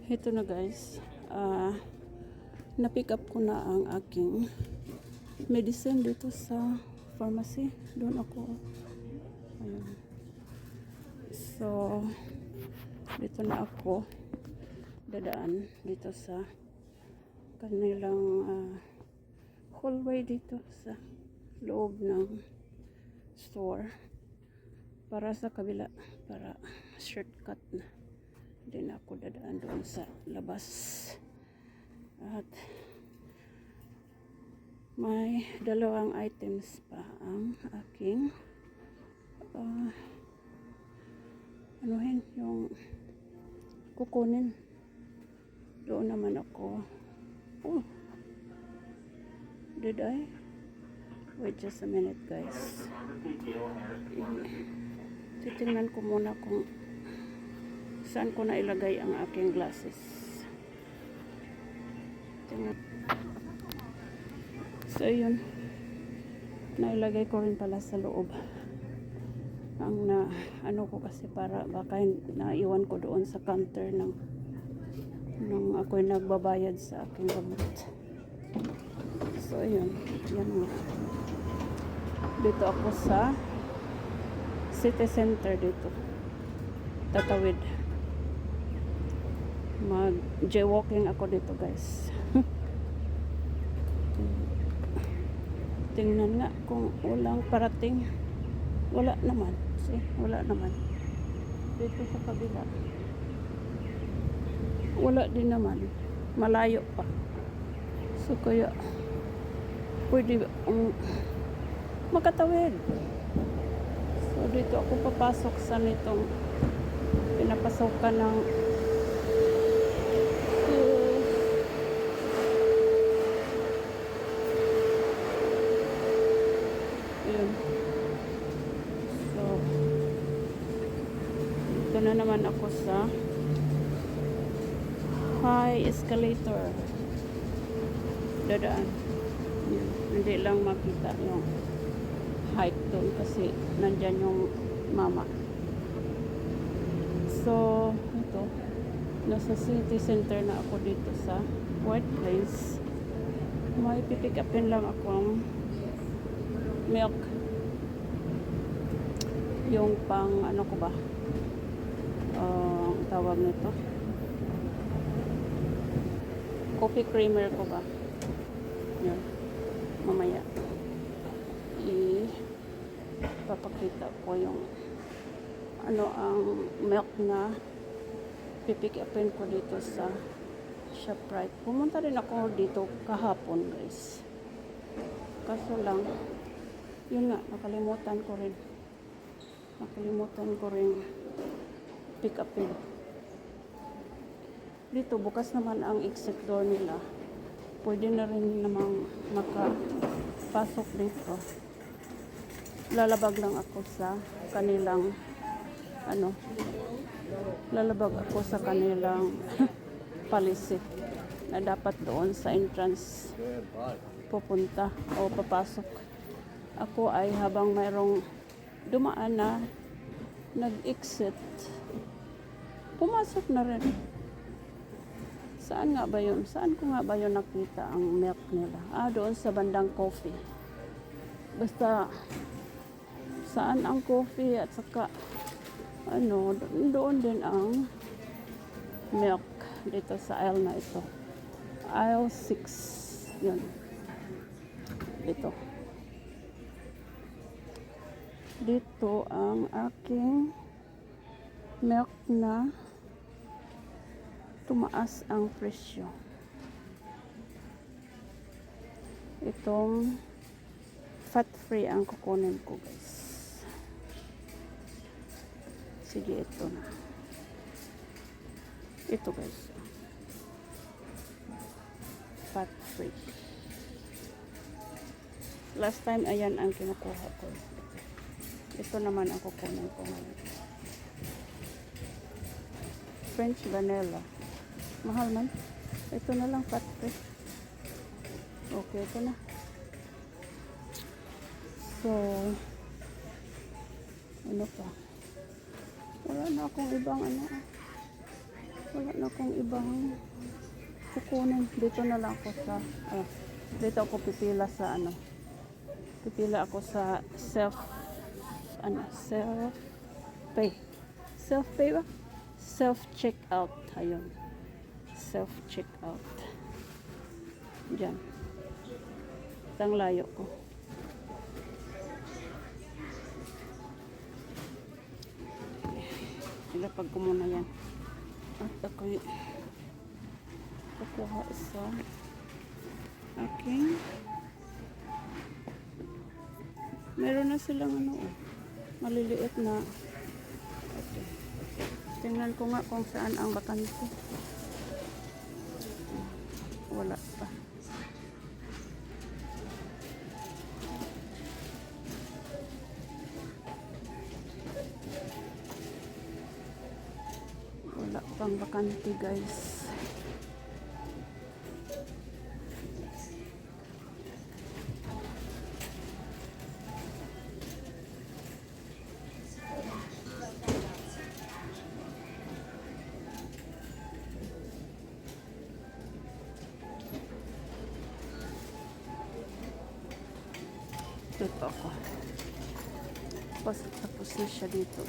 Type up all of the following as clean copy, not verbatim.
Ito na guys, na-pick up ko na ang aking medicine dito sa pharmacy. Doon ako. Ayun. So, dito na ako dadaan dito sa kanilang hallway dito sa loob ng store para sa kabila, para shortcut na. Hindi na ako dadaan doon sa labas. At may dalawang items pa ang aking anuhin yung kukunin. Doon naman ako. Oh, did I? Wait just a minute guys. Titingnan ko muna kung saan ko na ilagay ang aking glasses. Tingnan. So yun, nailagay ko rin pala sa loob ang ano ko kasi para baka naiwan ko doon sa counter nung ako'y nagbabayad sa aking gamot. So yun, yan nga. Dito ako sa city center dito. Tatawid. Mag-jaywalking ako dito guys. Tingnan nga kung walang parating. Wala naman. See? Wala naman. Dito sa kabila. Wala din naman. Malayo pa. So kaya pwede makatawid. So dito ako papasok sa nitong pinapasokan ng ito na naman ako sa high escalator dadaan. Yan. Hindi lang makita yung height doon kasi nandyan yung mama. So ito, nasa city center na ako dito sa White Place. May pipick upin lang akong milk, yung pang ano ko ba, tawag nito, coffee creamer ko ba. Yan, mamaya papakita ko yung ano ang milk na pipick upin ko dito sa ShopRite. Pumunta rin ako dito kahapon guys, kaso lang yun nga, nakalimutan ko rin pick upin. Dito bukas naman ang exit door nila, pwede na rin namang makapasok dito. Lalabag lang ako sa kanilang policy na dapat doon sa entrance pupunta o papasok. Ako ay habang mayroong dumaan na nag-exit, pumasok na rin. Saan ko nga ba yun nakita ang milk nila? Doon sa bandang coffee. Basta saan ang coffee at saka doon din ang milk dito sa aisle na ito. Aisle 6. Yun. Dito ang aking milk na tumaas ang presyo. Itong fat free ang kukunin ko guys. Sige, ito na. Ito guys. Fat free. Last time ayan ang kinukuha ko. Ito naman ang kukunin ko ngayon. French vanilla. Mahal man. Ito na lang fat free. Okay, ito na. So, ano pa? Wala na akong ibang Wala na akong ibang kukunin. Dito na lang ako sa, dito ako pipila sa ano. Pipila ako sa self pay. Self pay ba? Self checkout. Ayun. Self checkout. Diyan. Tang layo ko. Ilapag ko muna yan. At ako'y kukuha isa. Okay. Meron na silang ano, maliliit na. Okay. Tingnan ko nga kung saan ang bakante. Wala pa. Wala pang bakante, guys. Dito ako. Tapos na siya dito.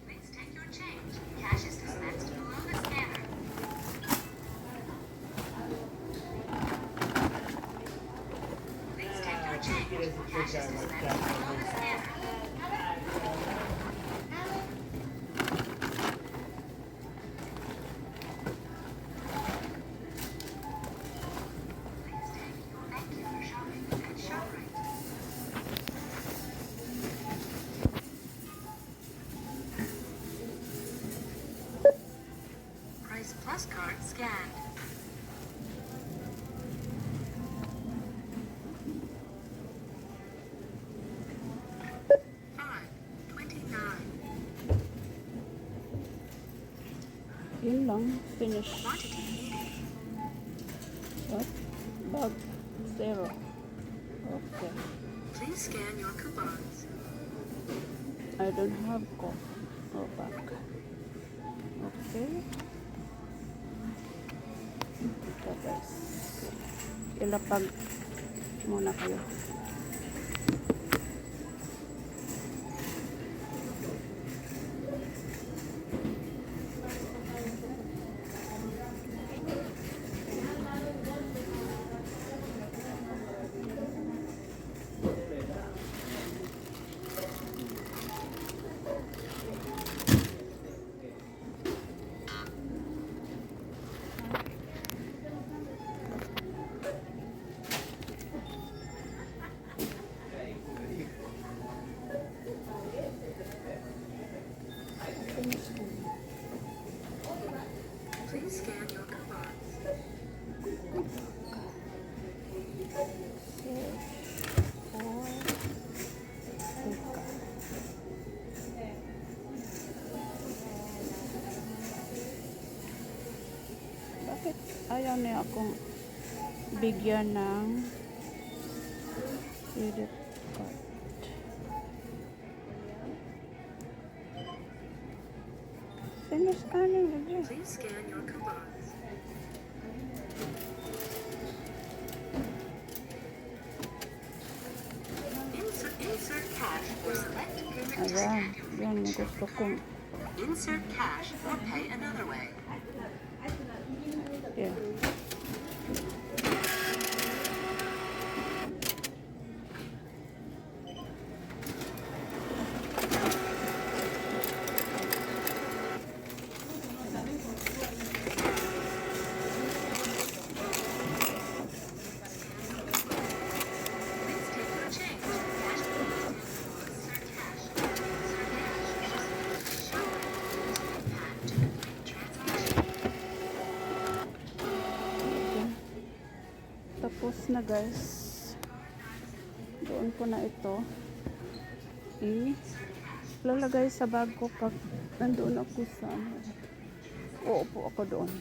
Please take your change. Cash is dispensed below the scanner. Please take your change. Cash is dispensed below the scanner. Thank you for shopping at ShopRite. Price Plus card scanned. $5.29. Yun lang. Finish. Quantity needed. What? Bag. 0. Okay. Please scan your coupons. I don't have ko. Go back. Okay. Ito, guys. Ilapag muna kayo. Please scan your coupons. Bakit ayaw niya akong bigyan ng credit card? Finish scanning again. Please scan your coupons. Insert cash or select payment to Ayan, scan your yan yung gusto kong. Insert cash or pay another way. Yeah. Please take your change. Cash insert cash. Insert cash. Pad to complete transaction. Okay. Tapos na, guys. Doon ko na ito lalagay sa bag ko pag nandoon ako sa uupo ako doon.